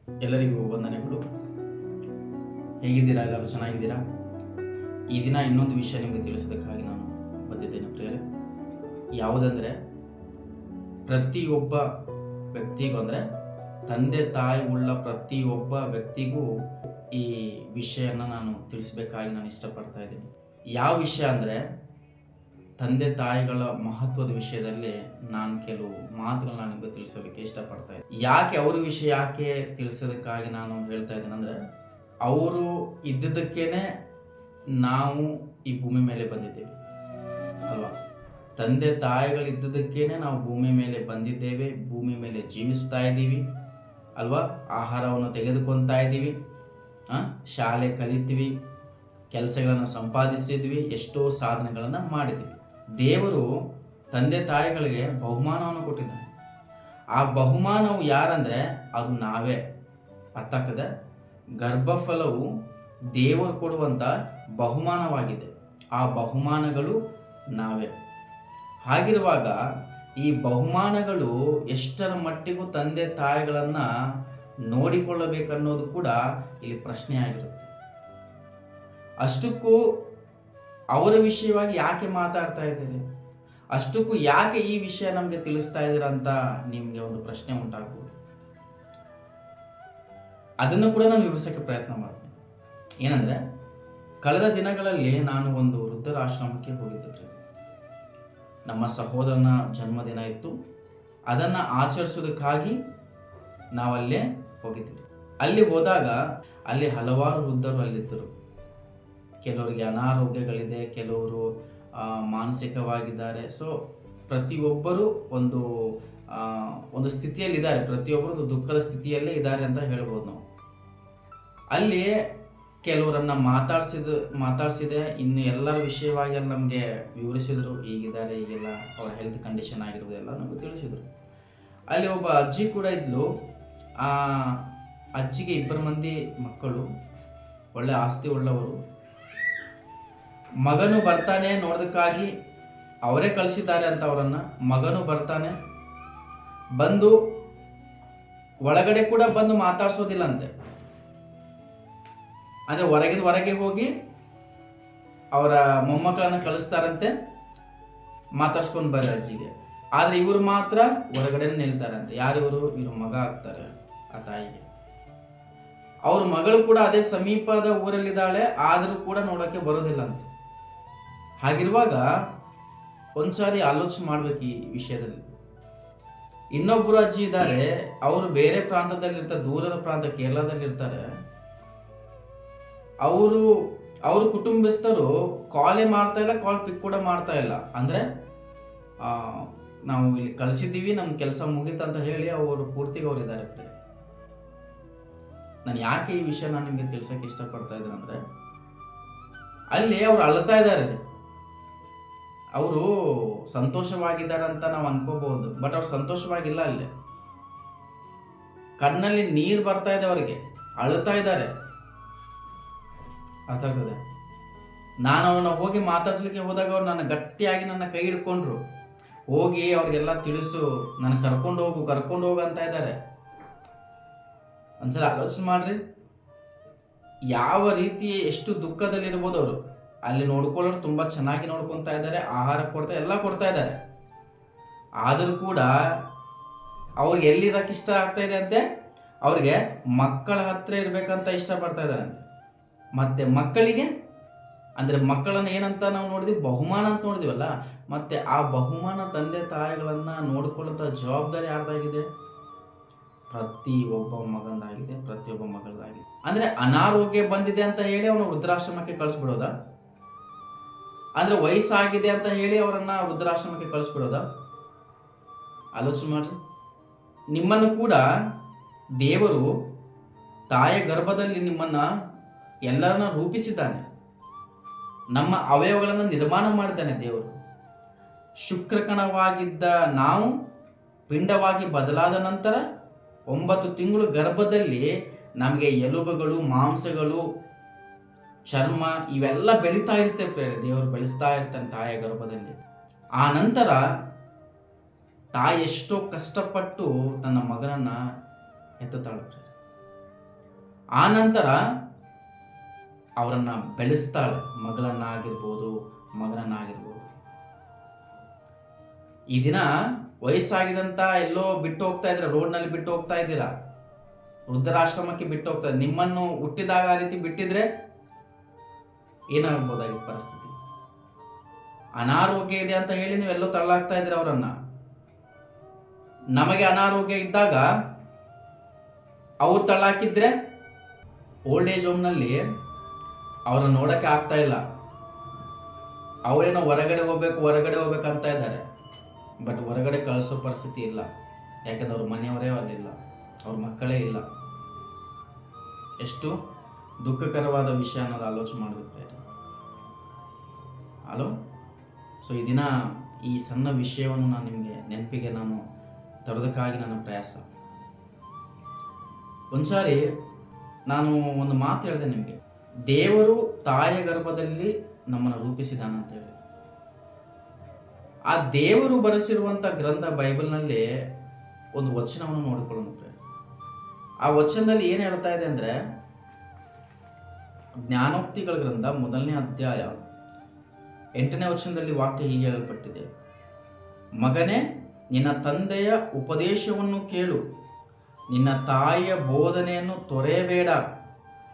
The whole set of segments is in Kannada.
ಎಲ್ಲರಿಗೂ ವಂದನೆಗಳು. ಹೇಗಿದ್ದೀರಾ? ಎಲ್ಲರೂ ಚೆನ್ನಾಗಿದ್ದೀರಾ? ಈ ದಿನ ಇನ್ನೊಂದು ವಿಷಯ ನಿಮಗೆ ತಿಳಿಸೋದಕ್ಕಾಗಿ ನಾನು ಬಂದಿದ್ದೇನೆ ಪ್ರಿಯರೇ. ಯಾವುದಂದರೆ, ಪ್ರತಿಯೊಬ್ಬ ವ್ಯಕ್ತಿಗೂ ಅಂದರೆ ತಂದೆ ತಾಯಿ ಉಳ್ಳ ಪ್ರತಿಯೊಬ್ಬ ವ್ಯಕ್ತಿಗೂ ಈ ವಿಷಯನ ನಾನು ತಿಳಿಸ್ಬೇಕಾಗಿ ನಾನು ಇಷ್ಟಪಡ್ತಾ ಇದ್ದೀನಿ. ಯಾವ ವಿಷಯ ಅಂದರೆ, ತಂದೆ ತಾಯಿಗಳ ಮಹತ್ವದ ವಿಷಯದಲ್ಲಿ ನಾನು ಕೆಲವು ಮಾತುಗಳನ್ನ ನಿಮಗೆ ತಿಳಿಸೋದಕ್ಕೆ ಇಷ್ಟಪಡ್ತಾ ಇದ್ದೀನಿ. ಅವ್ರ ವಿಷಯ ಯಾಕೆ ತಿಳಿಸೋದಕ್ಕಾಗಿ ನಾನು ಹೇಳ್ತಾ ಇದ್ದೀನಿ ಅಂದರೆ, ಅವರು ಇದ್ದಿದ್ದಕ್ಕೇನೆ ನಾವು ಈ ಭೂಮಿ ಮೇಲೆ ಬಂದಿದ್ದೇವೆ ಅಲ್ವಾ? ತಂದೆ ತಾಯಿಗಳಿದ್ದದಕ್ಕೇನೆ ನಾವು ಭೂಮಿ ಮೇಲೆ ಬಂದಿದ್ದೇವೆ, ಭೂಮಿ ಮೇಲೆ ಜೀವಿಸ್ತಾ ಇದ್ದೀವಿ ಅಲ್ವಾ? ಆಹಾರವನ್ನು ತೆಗೆದುಕೊಳ್ತಾ ಇದ್ದೀವಿ, ಶಾಲೆ ಕಲಿತೀವಿ, ಕೆಲಸಗಳನ್ನು ಸಂಪಾದಿಸಿದ್ವಿ, ಎಷ್ಟೋ ಸಾಧನೆಗಳನ್ನು ಮಾಡಿದ್ವಿ. ದೇವರು ತಂದೆ ತಾಯಿಗಳಿಗೆ ಬಹುಮಾನವನ್ನು ಕೊಟ್ಟಿದ್ದಾನೆ. ಆ ಬಹುಮಾನವು ಯಾರಂದರೆ ಅದು ನಾವೇ. ಅರ್ಥ ಆಗ್ತದೆ? ಗರ್ಭಫಲವು ದೇವರು ಕೊಡುವಂಥ ಬಹುಮಾನವಾಗಿದೆ. ಆ ಬಹುಮಾನಗಳು ನಾವೇ. ಹಾಗಿರುವಾಗ ಈ ಬಹುಮಾನಗಳು ಎಷ್ಟರ ಮಟ್ಟಿಗೂ ತಂದೆ ತಾಯಿಗಳನ್ನು ನೋಡಿಕೊಳ್ಳಬೇಕನ್ನೋದು ಕೂಡ ಇಲ್ಲಿ ಪ್ರಶ್ನೆ ಆಗಿರುತ್ತೆ. ಅಷ್ಟಕ್ಕೂ ಅವರ ವಿಷಯವಾಗಿ ಯಾಕೆ ಮಾತಾಡ್ತಾ ಇದ್ದೀರಿ, ಅಷ್ಟಕ್ಕೂ ಯಾಕೆ ಈ ವಿಷಯ ನಮಗೆ ತಿಳಿಸ್ತಾ ಇದ್ದೀರಾ ಅಂತ ನಿಮಗೆ ಒಂದು ಪ್ರಶ್ನೆ ಉಂಟಾಗ್ಬೋದು. ಅದನ್ನು ಕೂಡ ನಾನು ವಿವರಿಸೋಕ್ಕೆ ಪ್ರಯತ್ನ ಮಾಡ್ತೀನಿ. ಏನಂದರೆ, ಕಳೆದ ದಿನಗಳಲ್ಲಿ ನಾನು ಒಂದು ವೃದ್ಧರ ಆಶ್ರಮಕ್ಕೆ ಹೋಗಿದ್ದೆ. ನಮ್ಮ ಸಹೋದರನ ಜನ್ಮದಿನ ಇತ್ತು. ಅದನ್ನು ಆಚರಿಸೋದಕ್ಕಾಗಿ ನಾವಲ್ಲೇ ಹೋಗಿದ್ವಿ. ಅಲ್ಲಿ ಹೋದಾಗ ಅಲ್ಲಿ ಹಲವಾರು ವೃದ್ಧರು ಅಲ್ಲಿದ್ದರು. ಕೆಲವರಿಗೆ ಅನಾರೋಗ್ಯಗಳಿದೆ, ಕೆಲವರು ಮಾನಸಿಕವಾಗಿದ್ದಾರೆ. ಸೊ ಪ್ರತಿಯೊಬ್ಬರು ಒಂದು ಸ್ಥಿತಿಯಲ್ಲಿದ್ದಾರೆ, ಪ್ರತಿಯೊಬ್ಬರು ಒಂದು ದುಃಖದ ಸ್ಥಿತಿಯಲ್ಲೇ ಇದ್ದಾರೆ ಅಂತ ಹೇಳ್ಬೋದು ನಾವು. ಅಲ್ಲಿ ಕೆಲವರನ್ನು ಮಾತಾಡಿಸಿದೆ. ಇನ್ನು ಎಲ್ಲರ ವಿಷಯವಾಗಿ ಎಲ್ಲ ನಮಗೆ ವಿವರಿಸಿದರು, ಹೀಗಿದ್ದಾರೆ, ಹೀಗೆಲ್ಲ ಅವರ ಹೆಲ್ತ್ ಕಂಡೀಷನ್ ಆಗಿರೋದೆಲ್ಲ ನಮಗೆ ತಿಳಿಸಿದರು. ಅಲ್ಲಿ ಒಬ್ಬ ಅಜ್ಜಿ ಕೂಡ ಇದ್ಲು. ಆ ಅಜ್ಜಿಗೆ 2 ಮಂದಿ ಮಕ್ಕಳು, ಒಳ್ಳೆ ಆಸ್ತಿ ಉಳ್ಳವರು. ಮಗನು ಬರ್ತಾನೆ ನೋಡೋದಕ್ಕಾಗಿ, ಅವರೇ ಕಳಿಸಿದ್ದಾರೆ ಅಂತ ಅವರನ್ನು. ಮಗನು ಬರ್ತಾನೆ, ಬಂದು ಒಳಗಡೆ ಕೂಡ ಬಂದು ಮಾತಾಡ್ಸೋದಿಲ್ಲಂತೆ. ಅಂದರೆ ಹೊರಗೆ ಹೋಗಿ ಅವರ ಮೊಮ್ಮಕ್ಕಳನ್ನು ಕಳಿಸ್ತಾರಂತೆ, ಮಾತಾಡ್ಸ್ಕೊಂಡು ಬರ್ರಿ ಅಜ್ಜಿಗೆ. ಆದರೆ ಇವರು ಮಾತ್ರ ಹೊರಗಡೆ ನಿಲ್ತಾರಂತೆ. ಇವರು ಮಗ ಆಗ್ತಾರೆ ಆ ತಾಯಿಗೆ. ಅವ್ರ ಮಗಳು ಕೂಡ ಅದೇ ಸಮೀಪದ ಊರಲ್ಲಿದ್ದಾಳೆ, ಆದರೂ ಕೂಡ ನೋಡೋಕ್ಕೆ ಬರೋದಿಲ್ಲಂತೆ. ಹಾಗಿರುವಾಗ ಒಂದ್ಸಾರಿ ಆಲೋಚನೆ ಮಾಡ್ಬೇಕು ಈ ವಿಷಯದಲ್ಲಿ. ಇನ್ನೊಬ್ಬರು ಅಜ್ಜಿ ಇದ್ದಾರೆ, ಅವರು ಬೇರೆ ಪ್ರಾಂತದಲ್ಲಿರ್ತಾರೆ, ದೂರದ ಪ್ರಾಂತ ಕೇರಳದಲ್ಲಿರ್ತಾರೆ. ಅವರು ಕುಟುಂಬಸ್ಥರು ಕಾಲೇ ಮಾಡ್ತಾ ಇಲ್ಲ, ಕಾಲ್ ಪಿಕ್ ಕೂಡ ಮಾಡ್ತಾ ಇಲ್ಲ. ಅಂದರೆ ನಾವು ಇಲ್ಲಿ ಕಳಿಸಿದ್ದೀವಿ, ನಮ್ಮ ಕೆಲಸ ಮುಗೀತಂತ ಹೇಳಿ ಅವರು ಪೂರ್ತಿಗೆ ಅವರಿದ್ದಾರೆ. ನಾನು ಯಾಕೆ ಈ ವಿಷಯ ನಾನು ನಿಮಗೆ ತಿಳ್ಸೋಕ್ಕೆ ಇಷ್ಟಪಡ್ತಾ ಇದ್ದೇನೆ ಅಂದರೆ, ಅಲ್ಲಿ ಅವ್ರು ಅಳ್ತಾ ಇದ್ದಾರೆ. ಅವರು ಸಂತೋಷವಾಗಿದ್ದಾರೆ ಅಂತ ನಾವು ಅನ್ಕೋಬಹುದು, ಬಟ್ ಅವ್ರು ಸಂತೋಷವಾಗಿಲ್ಲ. ಅಲ್ಲಿ ಕಣ್ಣಲ್ಲಿ ನೀರು ಬರ್ತಾ ಇದೆ, ಅವರಿಗೆ ಅಳ್ತಾ ಇದ್ದಾರೆ. ಅರ್ಥ ಆಗ್ತದೆ? ನಾನು ಅವ್ರನ್ನ ಹೋಗಿ ಮಾತಾಡ್ಸ್ಲಿಕ್ಕೆ ಹೋದಾಗ ಅವ್ರು ನನ್ನ ಗಟ್ಟಿಯಾಗಿ ನನ್ನ ಕೈ ಹಿಡ್ಕೊಂಡ್ರು. ಹೋಗಿ ಅವ್ರಿಗೆಲ್ಲ ತಿಳಿಸು, ನನ್ನ ಕರ್ಕೊಂಡು ಹೋಗು ಅಂತ ಇದ್ದಾರೆ. ಒಂದ್ಸಲ ಆಲೋಚನೆ ಮಾಡ್ರಿ, ಯಾವ ರೀತಿ ಎಷ್ಟು ದುಃಖದಲ್ಲಿರ್ಬೋದು ಅವರು. ಅಲ್ಲಿ ನೋಡ್ಕೊಳ್ಳೋರು ತುಂಬ ಚೆನ್ನಾಗಿ ನೋಡ್ಕೊತಾ ಇದ್ದಾರೆ, ಆಹಾರ ಎಲ್ಲ ಕೊಡ್ತಾ ಇದ್ದಾರೆ. ಆದರೂ ಕೂಡ ಅವ್ರಿಗೆ ಎಲ್ಲಿರಕ್ಕೆ ಇಷ್ಟ ಆಗ್ತಾ ಇದೆ ಅಂತೆ, ಅವ್ರಿಗೆ ಮಕ್ಕಳ ಹತ್ರ ಇರ್ಬೇಕಂತ ಇಷ್ಟಪಡ್ತಾ ಇದ್ದಾರೆ ಅಂತೆ. ಮತ್ತೆ ಮಕ್ಕಳಿಗೆ ಅಂದರೆ ಮಕ್ಕಳನ್ನು ಏನಂತ ನಾವು ನೋಡಿದ್ವಿ, ಬಹುಮಾನ ಅಂತ ನೋಡಿದ್ವಲ್ಲ. ಮತ್ತೆ ಆ ಬಹುಮಾನ ತಂದೆ ತಾಯಿಗಳನ್ನು ನೋಡಿಕೊಳ್ಳುವಂಥ ಜವಾಬ್ದಾರಿ ಯಾರ್ದಾಗಿದೆ? ಪ್ರತಿಯೊಬ್ಬ ಮಗಂದಾಗಿದೆ, ಪ್ರತಿಯೊಬ್ಬ ಮಗಳದಾಗಿದೆ. ಅಂದರೆ ಅನಾರೋಗ್ಯ ಬಂದಿದೆ ಅಂತ ಹೇಳಿ ಅವನು ವೃದ್ಧಾಶ್ರಮಕ್ಕೆ ಕಳಿಸ್ಬಿಡೋದಾ? ಅಂದರೆ ವಯಸ್ಸಾಗಿದೆ ಅಂತ ಹೇಳಿ ಅವರನ್ನು ವೃದ್ಧಾಶ್ರಮಕ್ಕೆ ಕಳಿಸ್ಬಿಡೋದಾ? ಆಲೋಚನೆ ಮಾಡ್ರಿ. ನಿಮ್ಮನ್ನು ಕೂಡ ದೇವರು ತಾಯಿಯ ಗರ್ಭದಲ್ಲಿ ನಿಮ್ಮನ್ನು ಎಲ್ಲರನ್ನ ರೂಪಿಸಿದ್ದಾನೆ. ನಮ್ಮ ಅವಯವಗಳನ್ನು ನಿರ್ಮಾಣ ಮಾಡಿದ್ದಾನೆ ದೇವರು. ಶುಕ್ರಕಣವಾಗಿದ್ದ ನಾವು ಪಿಂಡವಾಗಿ ಬದಲಾದ ನಂತರ 9 ತಿಂಗಳು ಗರ್ಭದಲ್ಲಿ ನಮಗೆ ಎಲುಬುಗಳು, ಮಾಂಸಗಳು, ಚರ್ಮ ಇವೆಲ್ಲ ಬೆಳೀತಾ ಇರುತ್ತೆ. ದೇವರು ಬೆಳೆಸ್ತಾ ಇರ್ತಾನೆ ತಾಯಿಯ ಗರ್ಭದಲ್ಲಿ. ಆ ನಂತರ ತಾಯಿ ಎಷ್ಟೋ ಕಷ್ಟಪಟ್ಟು ತನ್ನ ಮಗನನ್ನ ಎತ್ತುತ್ತಾಳೆ. ಆ ನಂತರ ಅವರನ್ನು ಬೆಳೆಸ್ತಾಳೆ, ಮಗಳನ್ನಾಗಿರ್ಬೋದು, ಮಗನನ್ನಾಗಿರ್ಬೋದು. ಈ ದಿನ ವಯಸ್ಸಾಗಿದಂತ ಎಲ್ಲೋ ಬಿಟ್ಟು ಹೋಗ್ತಾ ಇದ್ರೆ, ರೋಡ್ನಲ್ಲಿ ಬಿಟ್ಟು ಹೋಗ್ತಾ ಇದ್ದೀರಾ, ವೃದ್ಧರಾಶ್ರಮಕ್ಕೆ ಬಿಟ್ಟು ಹೋಗ್ತಾ ಇದ್ದೀರಾ. ನಿಮ್ಮನ್ನು ಹುಟ್ಟಿದಾಗ ಆ ರೀತಿ ಬಿಟ್ಟಿದ್ರೆ ಏನಾಗ್ಬೋದಾಗಿತ್ತು ಪರಿಸ್ಥಿತಿ? ಅನಾರೋಗ್ಯ ಇದೆ ಅಂತ ಹೇಳಿ ನೀವೆಲ್ಲೋ ತಳ್ಳಾಗ್ತಾ ಇದ್ದೀರ ಅವರನ್ನ. ನಮಗೆ ಅನಾರೋಗ್ಯ ಇದ್ದಾಗ ಅವ್ರು ತಳ್ಳಾಕಿದ್ರೆ ಓಲ್ಡ್ ಏಜ್ ಹೋಮ್ನಲ್ಲಿ ಅವ್ರನ್ನ ನೋಡಕ್ಕೆ ಆಗ್ತಾ ಇಲ್ಲ. ಅವರೇನೋ ಹೊರಗಡೆ ಹೋಗ್ಬೇಕಂತ ಇದ್ದಾರೆ, ಬಟ್ ಹೊರಗಡೆ ಕಳಿಸೋ ಪರಿಸ್ಥಿತಿ ಇಲ್ಲ. ಯಾಕಂದ್ರೆ ಅವ್ರ ಮನೆಯವರೇ ಅಲ್ಲಿಲ್ಲ, ಅವ್ರ ಮಕ್ಕಳೇ ಇಲ್ಲ. ಎಷ್ಟು ದುಃಖಕರವಾದ ವಿಷಯ ಅನ್ನೋದು ಆಲೋಚನೆ ಮಾಡಬೇಕು. ಹಲೋ. ಸೊ ಈ ದಿನ ಈ ಸಣ್ಣ ವಿಷಯವನ್ನು ನಾನು ನಿಮಗೆ ನೆನಪಿಗೆ ತರೋದಕ್ಕಾಗಿ ನನ್ನ ಪ್ರಯಾಸ. ಒಂದ್ಸಾರಿ ನಾನು ಒಂದು ಮಾತು ಹೇಳಿದೆ ನಿಮಗೆ, ದೇವರು ತಾಯಿಯ ಗರ್ಭದಲ್ಲಿ ನಮ್ಮನ್ನು ರೂಪಿಸಿದಾನಂತ ಹೇಳಿ. ಆ ದೇವರು ಬರೆಸಿರುವಂಥ ಗ್ರಂಥ ಬೈಬಲ್ನಲ್ಲಿ ಒಂದು ವಚನವನ್ನು ನೋಡಿಕೊಳ್ಳೋಣ. ಆ ವಚನದಲ್ಲಿ ಏನು ಹೇಳ್ತಾ ಇದೆ ಅಂದರೆ, ಜ್ಞಾನೋಕ್ತಿಗಳ ಗ್ರಂಥ 1ನೇ ಅಧ್ಯಾಯ 8ನೇ ವಚನದಲ್ಲಿ ವಾಕ್ಯ ಹೀಗೆ ಹೇಳಲ್ಪಟ್ಟಿದೆ: ಮಗನೇ, ನಿನ್ನ ತಂದೆಯ ಉಪದೇಶವನ್ನು ಕೇಳು, ನಿನ್ನ ತಾಯಿಯ ಬೋಧನೆಯನ್ನು ತೊರೆಯಬೇಡ.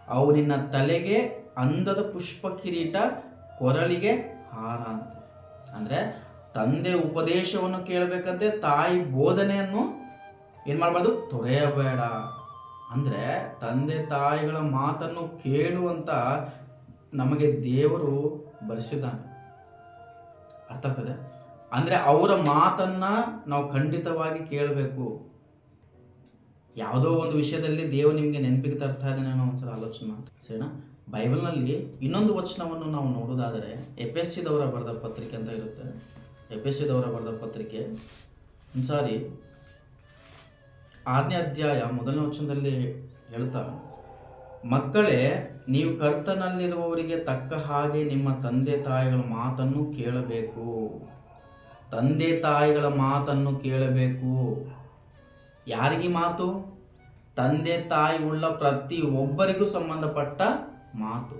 ಅವು ನಿನ್ನ ತಲೆಗೆ ಅಂದದ ಪುಷ್ಪ ಕಿರೀಟ, ಕೊರಳಿಗೆ ಹಾರ ಅಂತ. ಅಂದರೆ ತಂದೆ ಉಪದೇಶವನ್ನು ಕೇಳಬೇಕಂತೆ, ತಾಯಿ ಬೋಧನೆಯನ್ನು ಏನು ಮಾಡಬಾರ್ದು, ತೊರೆಯಬೇಡ. ಅಂದರೆ ತಂದೆ ತಾಯಿಗಳ ಮಾತನ್ನು ಕೇಳುವಂತ ನಮಗೆ ದೇವರು ಬರೆಸಿದ್ದಾನೆ. ಅರ್ಥ ಆಗ್ತದೆ? ಅಂದರೆ ಅವರ ಮಾತನ್ನ ನಾವು ಖಂಡಿತವಾಗಿ ಕೇಳಬೇಕು. ಯಾವುದೋ ಒಂದು ವಿಷಯದಲ್ಲಿ ದೇವರು ನಿಮಗೆ ನೆನಪಿಗೆ ತರ್ತಾ ಇದ್ದಾನೆ ಅನ್ನೋ ಒಂದ್ಸಲ ಆಲೋಚನೆ ಮಾಡಿ, ಸರಿನಾ? ಬೈಬಲ್ನಲ್ಲಿ ಇನ್ನೊಂದು ವಚನವನ್ನು ನಾವು ನೋಡೋದಾದರೆ, ಎಫೆಸದವರ ಬರೆದ ಪತ್ರಿಕೆ ಅಂತ ಇರುತ್ತೆ. ಎಫೆಸದವರ ಬರೆದ ಪತ್ರಿಕೆ ಒಂದ್ಸಾರಿ 6ನೇ ಅಧ್ಯಾಯ 1ನೇ ವಚನದಲ್ಲಿ ಹೇಳ್ತಾರೆ: ಮಕ್ಕಳೇ, ನೀವು ಕರ್ತನಲ್ಲಿರುವವರಿಗೆ ತಕ್ಕ ಹಾಗೆ ನಿಮ್ಮ ತಂದೆ ತಾಯಿಗಳ ಮಾತನ್ನು ಕೇಳಬೇಕು. ತಂದೆ ತಾಯಿಗಳ ಮಾತನ್ನು ಕೇಳಬೇಕು. ಯಾರಿಗೆ ಮಾತು? ತಂದೆ ತಾಯಿ ಉಳ್ಳ ಪ್ರತಿ ಒಬ್ಬರಿಗೂ ಸಂಬಂಧಪಟ್ಟ ಮಾತು.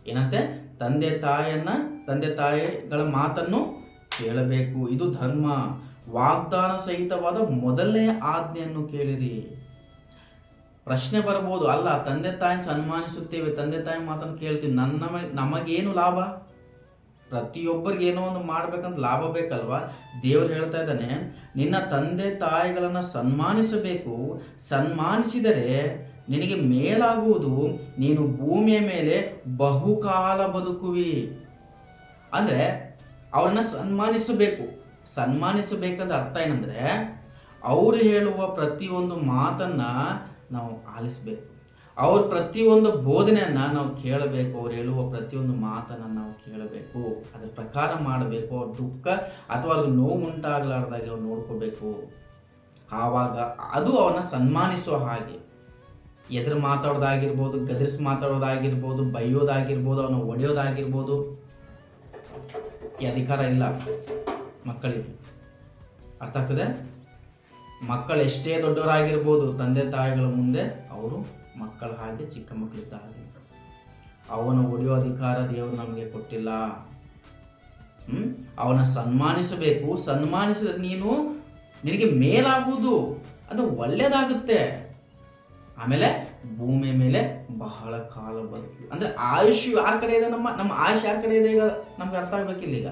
ಏನಂತೆ? ತಂದೆ ತಾಯಿಗಳ ಮಾತನ್ನು ಕೇಳಬೇಕು. ಇದು ಧರ್ಮ. ವಾಗ್ದಾನ ಸಹಿತವಾದ ಮೊದಲನೇ ಆಜ್ಞೆಯನ್ನು ಕೇಳಿರಿ. ಪ್ರಶ್ನೆ ಬರಬಹುದು, ಅಲ್ಲ ತಂದೆ ತಾಯಿನ ಸನ್ಮಾನಿಸುತ್ತೇವೆ, ತಂದೆ ತಾಯಿ ಮಾತನ್ನು ಕೇಳ್ತೀವಿ, ನಮಗೇನು ಲಾಭ? ಪ್ರತಿಯೊಬ್ಬರಿಗೆ ಏನೋ ಒಂದು ಮಾಡ್ಬೇಕಂತ ಲಾಭ ಬೇಕಲ್ವಾ? ದೇವರು ಹೇಳ್ತಾ ಇದ್ದಾನೆ, ನಿನ್ನ ತಂದೆ ತಾಯಿಗಳನ್ನು ಸನ್ಮಾನಿಸಬೇಕು. ಸನ್ಮಾನಿಸಿದರೆ ನಿನಗೆ ಮೇಲಾಗುವುದು, ನೀನು ಭೂಮಿಯ ಮೇಲೆ ಬಹುಕಾಲ ಬದುಕುವಿ. ಅಂದರೆ ಅವರನ್ನ ಸನ್ಮಾನಿಸಬೇಕಂದ್ರೆ ಅರ್ಥ ಏನಂದ್ರೆ, ಅವರು ಹೇಳುವ ಪ್ರತಿಯೊಂದು ಮಾತನ್ನ ನಾವು ಆಲಿಸಬೇಕು. ಅವ್ರ ಪ್ರತಿಯೊಂದು ಬೋಧನೆಯನ್ನ ನಾವು ಕೇಳಬೇಕು. ಅವ್ರು ಹೇಳುವ ಪ್ರತಿಯೊಂದು ಮಾತನ್ನ ನಾವು ಕೇಳಬೇಕು, ಅದರ ಪ್ರಕಾರ ಮಾಡಬೇಕು. ಅವ್ರ ದುಃಖ ಅಥವಾ ಅವ್ರಿಗೆ ನೋವು ಉಂಟಾಗಲಾರ್ದಾಗೆ ಅವ್ರು ನೋಡ್ಕೋಬೇಕು. ಆವಾಗ ಅದು ಅವನ್ನ ಸನ್ಮಾನಿಸೋ ಹಾಗೆ. ಎದುರು ಮಾತಾಡೋದಾಗಿರ್ಬೋದು, ಗದರಿಸಿ ಮಾತಾಡೋದಾಗಿರ್ಬೋದು, ಬೈಯೋದಾಗಿರ್ಬೋದು, ಅವನ್ನ ಒಡೆಯೋದಾಗಿರ್ಬೋದು, ಈ ಅಧಿಕಾರ ಇಲ್ಲ ಮಕ್ಕಳಿಗೆ. ಅರ್ಥ ಆಗ್ತದೆ? ಮಕ್ಕಳು ಎಷ್ಟೇ ದೊಡ್ಡವರಾಗಿರ್ಬೋದು, ತಂದೆ ತಾಯಿಗಳ ಮುಂದೆ ಅವರು ಮಕ್ಕಳ ಹಾಗೆ, ಚಿಕ್ಕ ಮಕ್ಕಳಿದ್ದ ಹಾಗೆ. ಅವನ ಒಡೆಯೋ ಅಧಿಕಾರ ದೇವರು ನಮಗೆ ಕೊಟ್ಟಿಲ್ಲ. ಅವನ ಸನ್ಮಾನಿಸಬೇಕು. ಸನ್ಮಾನಿಸಿದ್ರೆ ನಿನಗೆ ಮೇಲಾಗುವುದು, ಅದು ಒಳ್ಳೇದಾಗುತ್ತೆ. ಆಮೇಲೆ ಭೂಮಿಯ ಮೇಲೆ ಬಹಳ ಕಾಲ ಬದುಕು. ಅಂದ್ರೆ ಆಯುಷ್ ಯಾರ ಕಡೆ ಇದೆ? ನಮ್ಮ ಆಯುಷ್ ಯಾರ ಕಡೆ ಇದೆ? ಈಗ ನಮ್ಗೆ ಅರ್ಥ ಆಗ್ಬೇಕಿಲ್ಲ. ಈಗ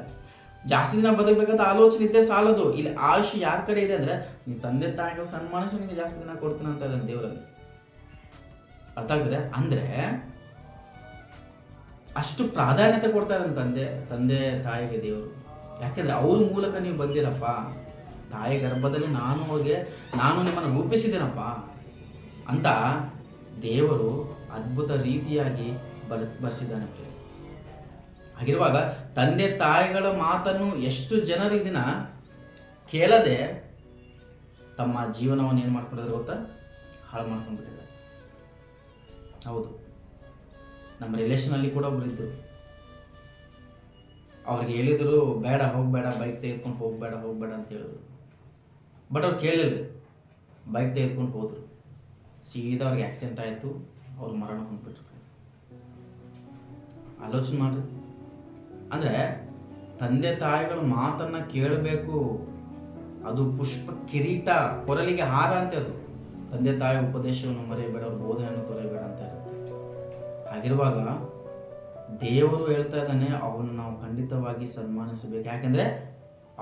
ಜಾಸ್ತಿ ದಿನ ಬದುಕಬೇಕಂತ ಆಲೋಚನೆ ಇದ್ದೇ ಸಾಲದು. ಇಲ್ಲಿ ಆಯುಷ್ ಯಾರ ಕಡೆ ಇದೆ ಅಂದ್ರೆ, ನೀವು ತಂದೆ ತಾಯಿಗಳು ಸನ್ಮಾನಿಸು, ನಿಮಗೆ ಜಾಸ್ತಿ ದಿನ ಕೊಡ್ತೀನಿ ಅಂತ ಇದ್ದಾನೆ ದೇವರಲ್ಲಿ. ಅರ್ಥ ಆಗ್ತದೆ? ಅಂದ್ರೆ ಅಷ್ಟು ಪ್ರಾಧಾನ್ಯತೆ ಕೊಡ್ತಾ ಇದ್ದಾನೆ ತಂದೆ ತಾಯಿಗೆ ದೇವರು. ಯಾಕೆಂದ್ರೆ ಅವ್ರ ಮೂಲಕ ನೀವು ಬಂದಿರಪ್ಪ, ತಾಯಿ ಗರ್ಭದಲ್ಲಿ ನಾನು ನಿಮ್ಮನ್ನು ರೂಪಿಸಿದ್ದೇನಪ್ಪ ಅಂತ ದೇವರು ಅದ್ಭುತ ರೀತಿಯಾಗಿ ಬರೆಸಿದ್ದಾನೆ. ಹಾಗಿರುವಾಗ ತಂದೆ ತಾಯಿಗಳ ಮಾತನ್ನು ಎಷ್ಟು ಜನರು ಈ ದಿನ ಕೇಳದೆ ತಮ್ಮ ಜೀವನವನ್ನು ಏನು ಮಾಡ್ಕೊಂಡಿದ್ದಾರೆ ಗೊತ್ತಾ? ಹಾಳು ಮಾಡ್ಕೊಂಡ್ಬಿಟ್ಟಿದ್ದಾರೆ. ಹೌದು, ನಮ್ಮ ರಿಲೇಷನಲ್ಲಿ ಕೂಡ ಒಬ್ರು ಇದ್ರು. ಅವ್ರಿಗೆ ಹೇಳಿದ್ರು, ಬೇಡ ಹೋಗ್ಬೇಡ, ಬೈಕ್ ತೆಗೆದುಕೊಂಡು ಹೋಗ್ಬೇಡ ಅಂತ ಹೇಳಿದ್ರು. ಬಟ್ ಅವ್ರು ಕೇಳಿಲ್ಲ, ಬೈಕ್ ತೆಗೆದುಕೊಂಡು ಹೋದ್ರು. ಸೀದಾ ಅವ್ರಿಗೆ ಆಕ್ಸಿಡೆಂಟ್ ಆಯಿತು, ಅವ್ರು ಮರಣ ಹೊಂದ್ಬಿಟ್ರು. ಆಲೋಚನೆ ಮಾಡ್ರಿ. ಅಂದರೆ ತಂದೆ ತಾಯಿಗಳ ಮಾತನ್ನು ಕೇಳಬೇಕು. ಅದು ಪುಷ್ಪ ಕಿರೀಟ, ಕೊರಲಿಗೆ ಹಾರ ಅಂತೆ. ಅದು ತಂದೆ ತಾಯಿ ಉಪದೇಶವನ್ನು ಮರೆಯಬೇಡ, ಅವ್ರ ಬೋಧನೆಯನ್ನು ತೊರೆಯಬೇಡ ಅಂತ ಇರುತ್ತೆ. ಹಾಗಿರುವಾಗ ದೇವರು ಹೇಳ್ತಾ ಇದ್ದಾನೆ, ಅವನು ನಾವು ಖಂಡಿತವಾಗಿ ಸನ್ಮಾನಿಸಬೇಕು. ಯಾಕೆಂದರೆ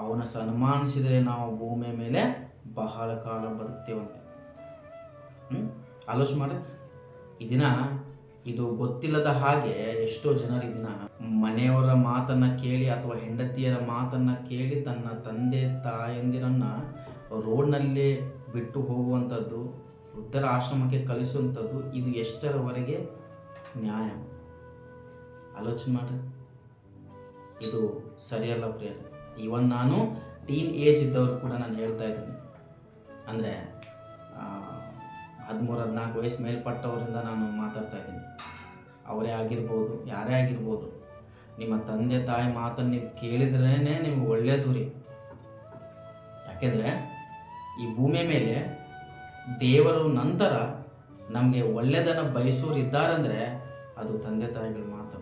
ಅವನ ಸನ್ಮಾನಿಸಿದರೆ ನಾವು ಭೂಮಿಯ ಮೇಲೆ ಬಹಳ ಕಾಲ ಬದುಕ್ತೇವಂತೆ. ಆಲೋಚನೆ ಮಾಡಿ. ಈ ದಿನ ಇದು ಗೊತ್ತಿಲ್ಲದ ಹಾಗೆ ಎಷ್ಟೋ ಜನರು ಈ ದಿನ ಮನೆಯವರ ಮಾತನ್ನು ಕೇಳಿ ಅಥವಾ ಹೆಂಡತಿಯರ ಮಾತನ್ನು ಕೇಳಿ ತನ್ನ ತಂದೆ ತಾಯಂದಿರನ್ನು ರೋಡ್ನಲ್ಲಿ ಬಿಟ್ಟು ಹೋಗುವಂಥದ್ದು, ವೃದ್ಧರ ಆಶ್ರಮಕ್ಕೆ ಕಳಿಸುವಂಥದ್ದು, ಇದು ಎಷ್ಟರವರೆಗೆ ನ್ಯಾಯ? ಆಲೋಚನೆ ಮಾಡಿರಿ. ಇದು ಸರಿಯಲ್ಲ ಪ್ರಿಯರೇ. ಇವನ್ ನಾನು ಟೀನ್ ಏಜ್ ಇದ್ದವರು ಕೂಡ ನಾನು ಹೇಳ್ತಾ ಇದ್ದೀನಿ. ಅಂದರೆ 13-14 ವಯಸ್ಸು ಮೇಲ್ಪಟ್ಟವರಿಂದ ನಾನು ಮಾತಾಡ್ತಾ ಇದ್ದೀನಿ. ಅವರೇ ಆಗಿರ್ಬೋದು, ಯಾರೇ ಆಗಿರ್ಬೋದು, ನಿಮ್ಮ ತಂದೆ ತಾಯಿ ಮಾತನ್ನು ನೀವು ಕೇಳಿದ್ರೇ ನಿಮ್ಗೆ ಒಳ್ಳೆಯದು ರೀ. ಯಾಕೆಂದರೆ ಈ ಭೂಮಿಯ ಮೇಲೆ ದೇವರು ನಂತರ ನಮಗೆ ಒಳ್ಳೆಯದನ್ನು ಬಯಸೋರು ಇದ್ದಾರಂದರೆ ಅದು ತಂದೆ ತಾಯಿಗಳು ಮಾತ್ರ.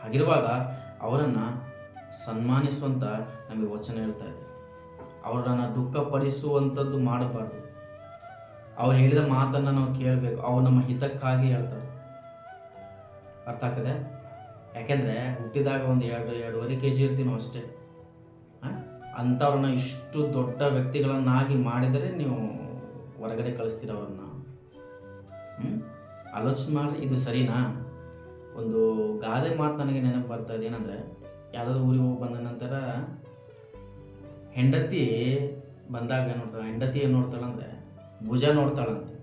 ಹಾಗಿರುವಾಗ ಅವರನ್ನು ಸನ್ಮಾನಿಸುವಂಥ ನಮಗೆ ವಚನ ಹೇಳ್ತಾ ಇದೆ. ಅವರನ್ನು ದುಃಖಪಡಿಸುವಂಥದ್ದು ಮಾಡಬಾರ್ದು. ಅವ್ರು ಹೇಳಿದ ಮಾತನ್ನು ನಾವು ಕೇಳಬೇಕು. ಅವ್ರು ನಮ್ಮ ಹಿತಕ್ಕಾಗಿ ಹೇಳ್ತಾರೆ. ಅರ್ಥ ಆಗ್ತದೆ? ಯಾಕೆಂದರೆ ಹುಟ್ಟಿದಾಗ ಒಂದು 2-2.5 kg ಇರ್ತೀವಿ ನಾವು ಅಷ್ಟೇ. ಅಂಥವ್ರನ್ನ ಇಷ್ಟು ದೊಡ್ಡ ವ್ಯಕ್ತಿಗಳನ್ನಾಗಿ ಮಾಡಿದರೆ ನೀವು ಹೊರಗಡೆ ಕಳಿಸ್ತೀರ ಅವ್ರನ್ನ. ಆಲೋಚನೆ ಮಾಡಿ, ಇದು ಸರಿನಾ? ಒಂದು ಗಾದೆ ಮಾತು ನನಗೆ ನೆನಪು ಬರ್ತಾ ಇದೆ. ಏನಂದರೆ, ಯಾವುದಾದ್ರು ಊರಿಗೆ ಹೋಗಿ ಬಂದ ನಂತರ ಹೆಂಡತಿ ಬಂದಾಗ ನೋಡ್ತಾಳೆ. ಹೆಂಡತಿ ಏನು ನೋಡ್ತಾಳಂದರೆ ಭುಜ ನೋಡ್ತಾಳಂತೆ,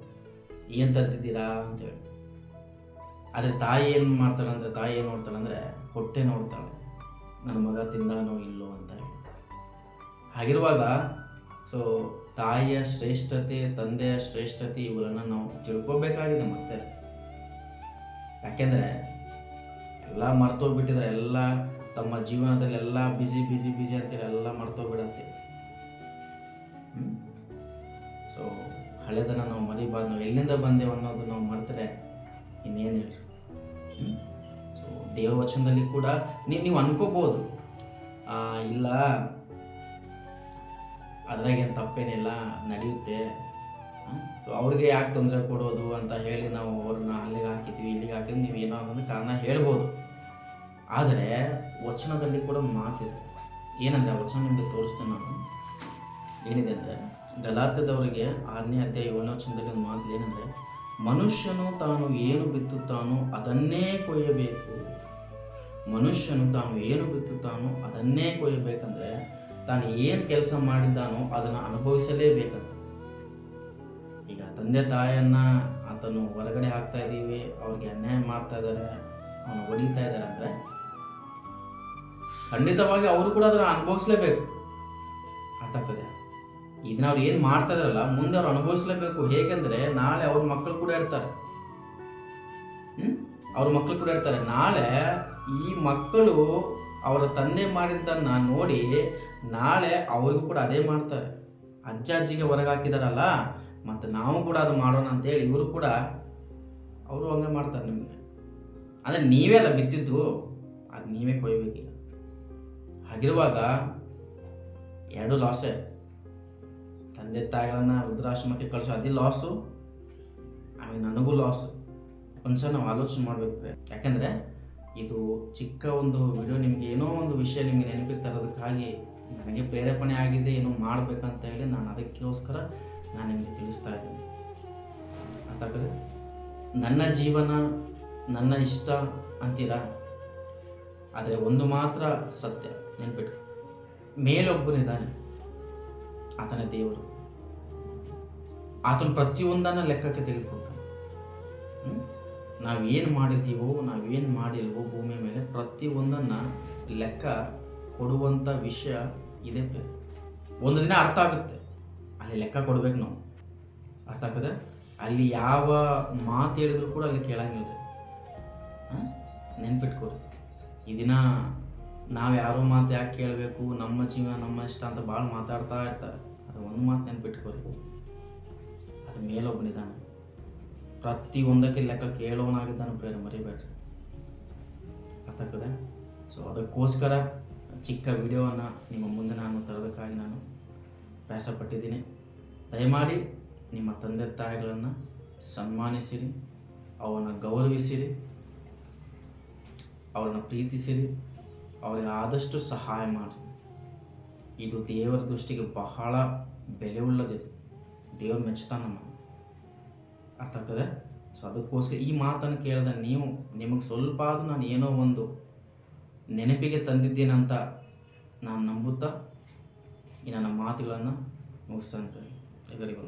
ಏನು ತರ್ತಿದ್ದೀರಾ ಅಂತೇಳಿ. ಆದರೆ ತಾಯಿ ಏನು ಮಾಡ್ತಾಳಂದರೆ, ತಾಯಿ ಏನು ನೋಡ್ತಾಳಂದರೆ ಹೊಟ್ಟೆ ನೋಡ್ತಾಳೆ, ನನ್ನ ಮಗ ತಿಂದಾನೋ ಇಲ್ಲೋ ಅಂತ ಹೇಳಿ. ಹಾಗಿರುವಾಗ ಸೊ ತಾಯಿಯ ಶ್ರೇಷ್ಠತೆ, ತಂದೆಯ ಶ್ರೇಷ್ಠತೆ ಇವುಗಳನ್ನು ನಾವು ತಿಳ್ಕೊಬೇಕಾಗಿದೆ. ಮತ್ತೆ ಯಾಕೆಂದರೆ ಎಲ್ಲ ಮರ್ತೋಗ್ಬಿಟ್ಟಿದ್ರೆ, ಎಲ್ಲ ತಮ್ಮ ಜೀವನದಲ್ಲಿ ಎಲ್ಲ ಬಿಸಿ ಬಿಸಿ ಬಿಸಿ ಅಂತೇಳಿ ಎಲ್ಲ ಮರ್ತೋಗ್ಬಿಡತ್ತೆ. ಸೊ ಹಳೆದನ್ನು ನಾವು ಮರಿಬಾರ್ದು. ನಾವು ಎಲ್ಲಿಂದ ಬಂದೇವು ಅನ್ನೋದು ನಾವು ಮರೆತರೆ ಇನ್ನೇನು ಹೇಳ್ರಿ. ಸೊ ದೇವ ವಚನದಲ್ಲಿ ಕೂಡ ನೀವು ಅನ್ಕೋಬೋದು, ಇಲ್ಲ ಅದ್ರಾಗೇನು ತಪ್ಪೇನಿಲ್ಲ, ನಡೆಯುತ್ತೆ, ಸೊ ಅವ್ರಿಗೆ ಯಾಕೆ ತೊಂದರೆ ಕೊಡೋದು ಅಂತ ಹೇಳಿ ನಾವು ಅವ್ರನ್ನ ಅಲ್ಲಿಗೆ ಹಾಕಿದ್ವಿ ಇಲ್ಲಿಗೆ ಹಾಕಿದ್ವಿ, ನೀವು ಏನೋ ಅನ್ನೋದು ಕಾರಣ ಹೇಳ್ಬೋದು. ಆದರೆ ವಚನದಲ್ಲಿ ಕೂಡ ಮಾತಿದೆ. ಏನಂದರೆ ಆ ವಚನ ನಿಮಗೆ ತೋರಿಸ್ತೇನೆ ನಾನು. ಏನಿದೆ ಅಂದರೆ, ಗಲಾತ್ಯದವರಿಗೆ 6ನೇ ಅಧ್ಯಾಯ 7ನೇ ವಚನದಲ್ಲಿ ಒಂದು ಮಾತಿದೆ. ಏನಂದರೆ, ಮನುಷ್ಯನು ತಾನು ಏನು ಬಿತ್ತುತ್ತಾನೋ ಅದನ್ನೇ ಕೊಯ್ಯಬೇಕು. ಮನುಷ್ಯನು ತಾನು ಏನು ಬಿತ್ತುತ್ತಾನೋ ಅದನ್ನೇ ಕೊಯ್ಯಬೇಕಂದ್ರೆ ತಾನು ಏನು ಕೆಲಸ ಮಾಡಿದ್ದಾನೋ ಅದನ್ನು ಅನುಭವಿಸಲೇಬೇಕಂತ. ಈಗ ತಂದೆ ತಾಯಿಯನ್ನು ಆತನು ಹೊರಗಡೆ ಹಾಕ್ತಾ ಇದ್ದೀವಿ, ಅವ್ರಿಗೆ ಅನ್ಯಾಯ ಮಾಡ್ತಾ ಇದ್ದಾರೆ, ಅವನು ಹೊಡಿತಾ ಇದ್ದಾರೆ ಅಂದರೆ ಖಂಡಿತವಾಗಿ ಅವರು ಕೂಡ ಅದನ್ನು ಅನುಭವಿಸ್ಲೇಬೇಕು. ಅರ್ಥ ಆಗ್ತದೆ? ಇದನ್ನ ಅವ್ರು ಏನು ಮಾಡ್ತಾ ಇದಾರಲ್ಲ, ಮುಂದೆ ಅವ್ರು ಅನುಭವಿಸ್ಲೇಬೇಕು. ಹೇಗೆಂದರೆ ನಾಳೆ ಅವ್ರ ಮಕ್ಕಳು ಕೂಡ ಇರ್ತಾರೆ. ಅವ್ರ ಮಕ್ಕಳು ಕೂಡ ಇರ್ತಾರೆ. ನಾಳೆ ಈ ಮಕ್ಕಳು ಅವರ ತಂದೆ ಮಾಡಿದ್ದನ್ನು ನೋಡಿ ನಾಳೆ ಅವರಿಗೂ ಕೂಡ ಅದೇ ಮಾಡ್ತಾರೆ. ಅಜ್ಜ ಅಜ್ಜಿಗೆ ಹೊರಗೆ ಹಾಕಿದಾರಲ್ಲ, ಮತ್ತು ನಾವು ಕೂಡ ಅದು ಮಾಡೋಣ ಅಂತೇಳಿ ಇವರು ಕೂಡ ಅವರು ಹಂಗೆ ಮಾಡ್ತಾರೆ ನಿಮಗೆ. ಅಂದರೆ ನೀವೇ ಅಲ್ಲ ಬಿತ್ತಿದ್ದು, ಅದು ನೀವೇ ಕೊಯ್ಬೇಕೀಗ. ಹಾಗಿರುವಾಗ 2 ಲಾಸೇ. ತಂದೆ ತಾಯಿಗಳನ್ನು ವೃದ್ಧಾಶ್ರಮಕ್ಕೆ ಕಳಿಸೋ ಅದೇ ಲಾಸು, ಆಮೇಲೆ ನನಗೂ ಲಾಸು. ಒಂದ್ಸಲ ನಾವು ಆಲೋಚನೆ ಮಾಡಬೇಕು. ಯಾಕೆಂದರೆ ಇದು ಚಿಕ್ಕ ಒಂದು ವಿಡಿಯೋ, ನಿಮಗೆ ಏನೋ ಒಂದು ವಿಷಯ ನಿಮಗೆ ನೆನಪಿಗೆ ತರೋದಕ್ಕಾಗಿ ನನಗೆ ಪ್ರೇರೇಪಣೆ ಆಗಿದೆ, ಏನೋ ಮಾಡಬೇಕಂತ ಹೇಳಿ ನಾನು ಅದಕ್ಕೋಸ್ಕರ ನಾನು ನಿಮಗೆ ತಿಳಿಸ್ತಾ ಇದ್ದೀನಿ. ಅರ್ಥ ಆಗ್ತದೆ? ನನ್ನ ಜೀವನ ನನ್ನ ಇಷ್ಟ ಅಂತೀರಾ, ಆದರೆ ಒಂದು ಮಾತ್ರ ಸತ್ಯ ನೆನ್ಪಿಟ್ಟು, ಮೇಲೊಬ್ಬನಿದ್ದಾನೆ, ಆತನ ದೇವರು. ಆತನ ಪ್ರತಿಯೊಂದನ್ನು ಲೆಕ್ಕಕ್ಕೆ ತೆಗೆದುಕೊಳ್ತಾನೆ. ನಾವೇನು ಮಾಡಿದ್ದೀವೋ ನಾವೇನು ಮಾಡಿಲ್ವೋ ಭೂಮಿ ಮೇಲೆ ಪ್ರತಿಯೊಂದನ್ನು ಲೆಕ್ಕ ಕೊಡುವಂಥ ವಿಷಯ ಇದೆ. ಒಂದು ದಿನ ಅರ್ಥ ಆಗುತ್ತೆ, ಅಲ್ಲಿ ಲೆಕ್ಕ ಕೊಡ್ಬೇಕು ನಾವು. ಅರ್ಥ ಆಗ್ತದೆ? ಅಲ್ಲಿ ಯಾವ ಮಾತು ಹೇಳಿದ್ರು ಕೂಡ ಅಲ್ಲಿ ಕೇಳಂಗಿಲ್ಲ. ನೆನ್ಪಿಟ್ಕೋರಿ. ಈ ದಿನ ನಾವು ಯಾರೋ ಮಾತು ಯಾಕೆ ಕೇಳಬೇಕು, ನಮ್ಮ ಜೀವನ ನಮ್ಮ ಇಷ್ಟ ಅಂತ ಭಾಳ ಮಾತಾಡ್ತಾ ಇರ್ತಾರೆ. ಅದು ಒಂದು ಮಾತು ನೆನ್ಪಿಟ್ಕೋರಿ, ಅದು ಮೇಲೊಬ್ಬನಿದ್ದಾನೆ. ಪ್ರತಿಯೊಂದಕ್ಕೆ ಲೆಕ್ಕ ಕೇಳೋನಾಗಿದ್ದಾನೆ ಪ್ರೇರೆ, ಮರಿಬೇಡ್ರಿ. ಅರ್ಥ ಆಗ್ತದೆ? ಸೊ ಅದಕ್ಕೋಸ್ಕರ ಚಿಕ್ಕ ವಿಡಿಯೋವನ್ನು ನಿಮ್ಮ ಮುಂದೆ ನಾನು ತರೋದಕ್ಕಾಗಿ ನಾನು ಪ್ರಯಾಸಪಟ್ಟಿದ್ದೀನಿ. ದಯಮಾಡಿ ನಿಮ್ಮ ತಂದೆ ತಾಯಿಗಳನ್ನು ಸನ್ಮಾನಿಸಿರಿ, ಅವನ್ನ ಗೌರವಿಸಿರಿ, ಅವ್ರನ್ನ ಪ್ರೀತಿಸಿರಿ, ಅವರಿಗೆ ಆದಷ್ಟು ಸಹಾಯ ಮಾಡಿರಿ. ಇದು ದೇವರ ದೃಷ್ಟಿಗೆ ಬಹಳ ಬೆಲೆ ಉಳ್ಳದಿದೆ. ದೇವರು ಮೆಚ್ತಾನ ನಮ್ಮ. ಅರ್ಥ ಆಗ್ತದೆ? ಸೊ ಅದಕ್ಕೋಸ್ಕರ ಈ ಮಾತನ್ನು ಕೇಳಿದ ನಿಮಗೆ ಸ್ವಲ್ಪ ಆದರೂ ನಾನು ಏನೋ ಒಂದು ನೆನಪಿಗೆ ತಂದಿದ್ದೇನಂತ ನಾನು ನಂಬುತ್ತಾ ಈ ನನ್ನ ಮಾತುಗಳನ್ನು ಮುಗಿಸ್ತಾನೆ. ಎಲ್ಲರಿಗೂ